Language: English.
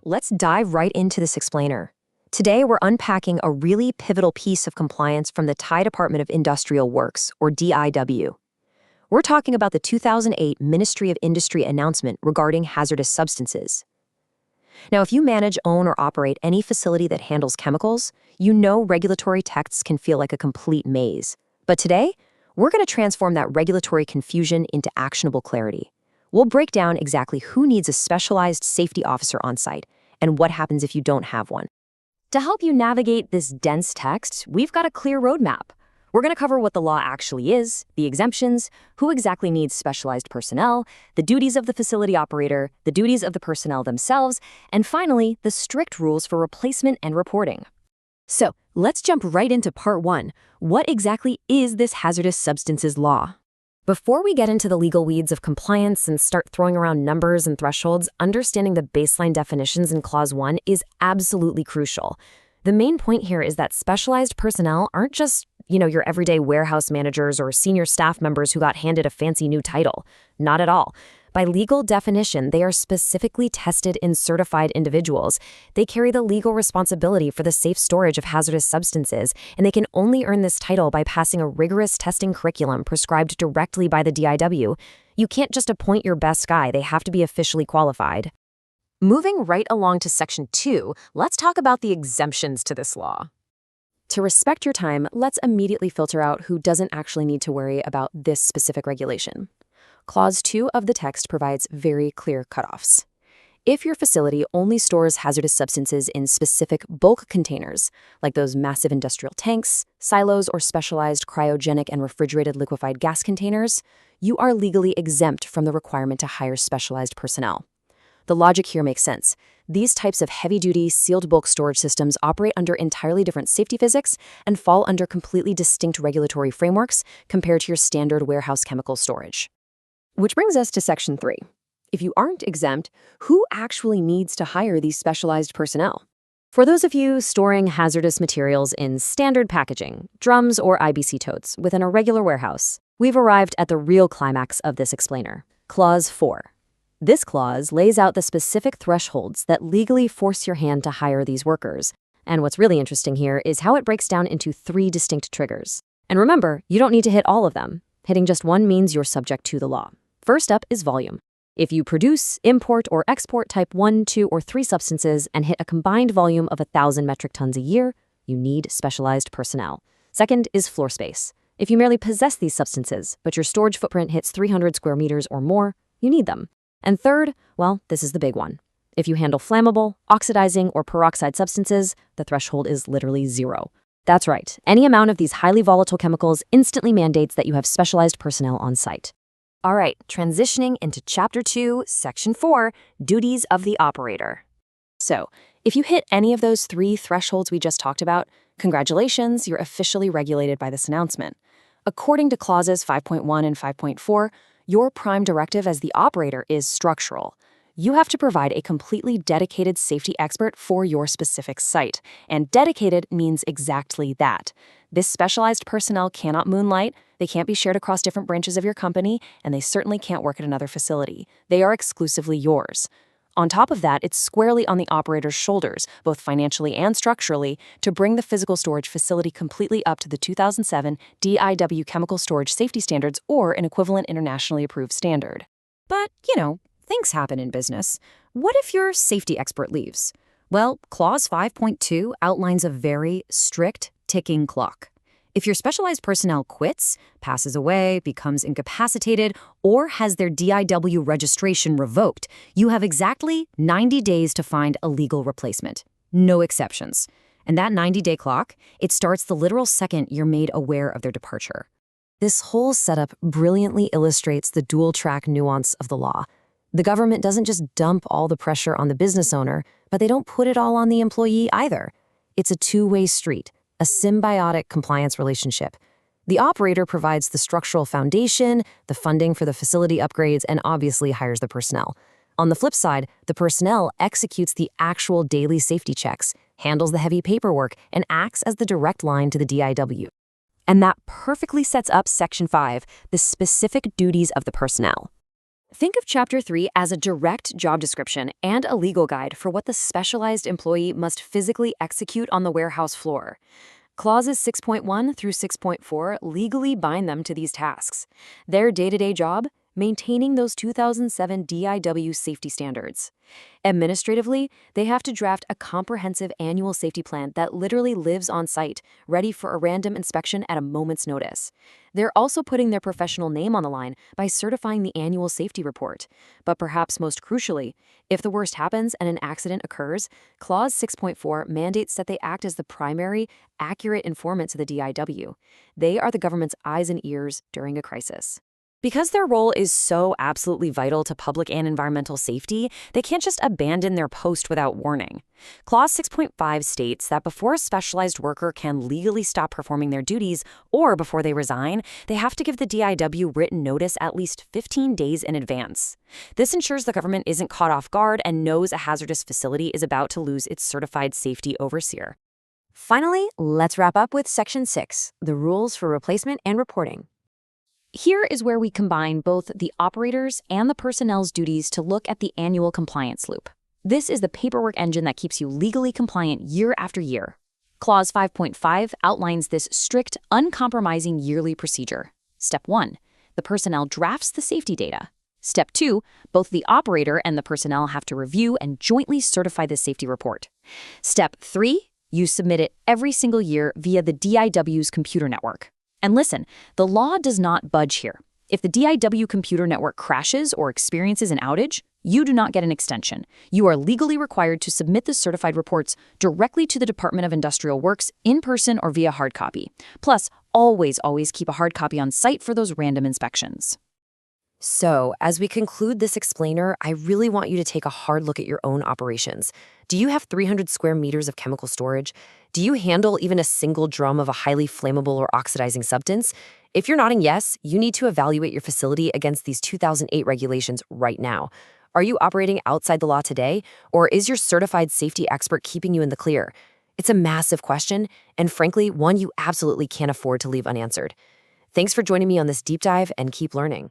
Let's dive right into this explainer. Today, we're unpacking a really pivotal piece of compliance from the Thai Department of Industrial Works, or DIW. We're talking about the 2008 Ministry of Industry announcement regarding hazardous substances. Now, if you manage, own, or operate any facility that handles chemicals, you know regulatory texts can feel like a complete maze. But today, we're going to transform that regulatory confusion into actionable clarity. We'll break down exactly who needs a specialized safety officer on site and what happens if you don't have one. To help you navigate this dense text, we've got a clear roadmap. We're going to cover what the law actually is, the exemptions, who exactly needs specialized personnel, the duties of the facility operator, the duties of the personnel themselves, and finally, the strict rules for replacement and reporting. So, let's jump right into part 1. What exactly is this hazardous substances law? Before we get into the legal weeds of compliance and start throwing around numbers and thresholds, understanding the baseline definitions in Clause 1 is absolutely crucial. The main point here is that specialized personnel aren't just, your everyday warehouse managers or senior staff members who got handed a fancy new title. Not at all. By legal definition, they are specifically tested and certified individuals. They carry the legal responsibility for the safe storage of hazardous substances, and they can only earn this title by passing a rigorous testing curriculum prescribed directly by the DIW. You can't just appoint your best guy, they have to be officially qualified. Moving right along to Section 2, let's talk about the exemptions to this law. To respect your time, let's immediately filter out who doesn't actually need to worry about this specific regulation. Clause 2 of the text provides very clear cutoffs. If your facility only stores hazardous substances in specific bulk containers, like those massive industrial tanks, silos, or specialized cryogenic and refrigerated liquefied gas containers, you are legally exempt from the requirement to hire specialized personnel. The logic here makes sense. These types of heavy-duty, sealed bulk storage systems operate under entirely different safety physics and fall under completely distinct regulatory frameworks compared to your standard warehouse chemical storage. Which brings us to Section 3. If you aren't exempt, who actually needs to hire these specialized personnel? For those of you storing hazardous materials in standard packaging, drums or IBC totes within a regular warehouse, we've arrived at the real climax of this explainer, Clause 4. This clause lays out the specific thresholds that legally force your hand to hire these workers. And what's really interesting here is how it breaks down into 3 distinct triggers. And remember, you don't need to hit all of them. Hitting just one means you're subject to the law. First up is volume. If you produce, import, or export type 1, 2, or 3 substances and hit a combined volume of 1,000 metric tons a year, you need specialized personnel. Second is floor space. If you merely possess these substances, but your storage footprint hits 300 square meters or more, you need them. And third, well, this is the big one. If you handle flammable, oxidizing, or peroxide substances, the threshold is literally 0. That's right. Any amount of these highly volatile chemicals instantly mandates that you have specialized personnel on site. All right, transitioning into Chapter 2, Section 4, Duties of the Operator. So, if you hit any of those 3 thresholds we just talked about, congratulations, you're officially regulated by this announcement. According to Clauses 5.1 and 5.4, your prime directive as the operator is structural. You have to provide a completely dedicated safety expert for your specific site, and dedicated means exactly that. This specialized personnel cannot moonlight, they can't be shared across different branches of your company, and they certainly can't work at another facility. They are exclusively yours. On top of that, it's squarely on the operator's shoulders, both financially and structurally, to bring the physical storage facility completely up to the 2007 DIW Chemical Storage Safety Standards or an equivalent internationally approved standard. But, things happen in business. What if your safety expert leaves? Well, Clause 5.2 outlines a very strict ticking clock. If your specialized personnel quits, passes away, becomes incapacitated, or has their DIW registration revoked, you have exactly 90 days to find a legal replacement. No exceptions. And that 90-day clock, it starts the literal second you're made aware of their departure. This whole setup brilliantly illustrates the dual-track nuance of the law. The government doesn't just dump all the pressure on the business owner, but they don't put it all on the employee either. It's a two-way street, a symbiotic compliance relationship. The operator provides the structural foundation, the funding for the facility upgrades, and obviously hires the personnel. On the flip side, the personnel executes the actual daily safety checks, handles the heavy paperwork, and acts as the direct line to the DIW. And that perfectly sets up Section 5, the specific duties of the personnel. Think of Chapter 3 as a direct job description and a legal guide for what the specialized employee must physically execute on the warehouse floor. Clauses 6.1 through 6.4 legally bind them to these tasks. Their day-to-day job? Maintaining those 2007 DIW safety standards. Administratively, they have to draft a comprehensive annual safety plan that literally lives on site, ready for a random inspection at a moment's notice. They're also putting their professional name on the line by certifying the annual safety report. But perhaps most crucially, if the worst happens and an accident occurs, Clause 6.4 mandates that they act as the primary, accurate informant to the DIW. They are the government's eyes and ears during a crisis. Because their role is so absolutely vital to public and environmental safety, they can't just abandon their post without warning. Clause 6.5 states that before a specialized worker can legally stop performing their duties or before they resign, they have to give the DIW written notice at least 15 days in advance. This ensures the government isn't caught off guard and knows a hazardous facility is about to lose its certified safety overseer. Finally, let's wrap up with Section 6, the rules for replacement and reporting. Here is where we combine both the operators and the personnel's duties to look at the annual compliance loop. This is the paperwork engine that keeps you legally compliant year after year. Clause 5.5 outlines this strict, uncompromising yearly procedure. Step 1. The personnel drafts the safety data. Step 2. Both the operator and the personnel have to review and jointly certify the safety report. Step 3. You submit it every single year via the DIW's computer network. And listen, the law does not budge here. If the DIW computer network crashes or experiences an outage, you do not get an extension. You are legally required to submit the certified reports directly to the Department of Industrial Works in person or via hard copy. Plus, always keep a hard copy on site for those random inspections. So, as we conclude this explainer, I really want you to take a hard look at your own operations. Do you have 300 square meters of chemical storage? Do you handle even a single drum of a highly flammable or oxidizing substance? If you're nodding yes, you need to evaluate your facility against these 2008 regulations right now. Are you operating outside the law today, or is your certified safety expert keeping you in the clear? It's a massive question, and frankly, one you absolutely can't afford to leave unanswered. Thanks for joining me on this deep dive, and keep learning.